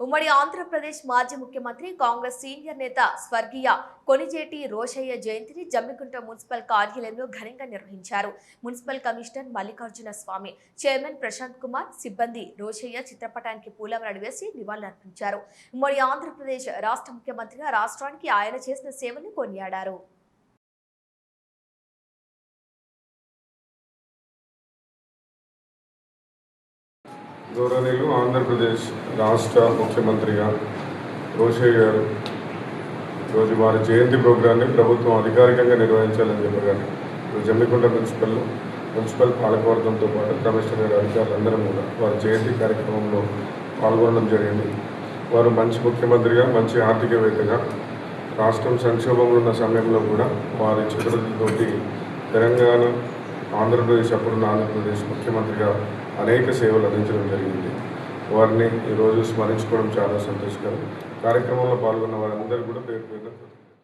ఉమ్మడి ఆంధ్రప్రదేశ్ మాజీ ముఖ్యమంత్రి కాంగ్రెస్ సీనియర్ నేత స్వర్గీయ కొణిజేటి రోషయ్య జయంతిని జమ్మికుంట మున్సిపల్ కార్యాలయంలో ఘనంగా నిర్వహించారు. మున్సిపల్ కమిషనర్ మల్లికార్జున స్వామి, చైర్మన్ ప్రశాంత్ కుమార్, సిబ్బంది రోషయ్య చిత్రపటానికి పూలమాలలు వేసి నివాళులర్పించారు. ఉమ్మడి ఆంధ్రప్రదేశ్ రాష్ట్ర ముఖ్యమంత్రిగా రాష్ట్రానికి ఆయన చేసిన సేవలను కొనియాడారు. గౌరవనీయులు ఆంధ్రప్రదేశ్ రాష్ట్ర ముఖ్యమంత్రిగా రోషయ్య గారు ఈరోజు వారి జయంతి ప్రోగ్రాన్ని ప్రభుత్వం అధికారికంగా నిర్వహించాలని చెప్పగానే జమ్మికుంట మున్సిపల్ పాలకవర్గంతో పాటు కమిషనర్ గారు అధికారులందరం కూడా వారి జయంతి కార్యక్రమంలో పాల్గొనడం జరిగింది. వారు మంచి ముఖ్యమంత్రిగా, మంచి ఆర్థికవేత్తగా, రాష్ట్రం సంక్షోభంలో ఉన్న సమయంలో కూడా వారి చిత్రతోటి తెలంగాణ, ఆంధ్రప్రదేశ్, అప్పుడున్న ఆంధ్రప్రదేశ్ ముఖ్యమంత్రిగా అనేక సేవలు అందించడం జరిగింది. వారిని ఈరోజు స్మరించుకోవడం చాలా సంతోషకరం. కార్యక్రమంలో పాల్గొన్న వారందరూ కూడా పేరు పేరున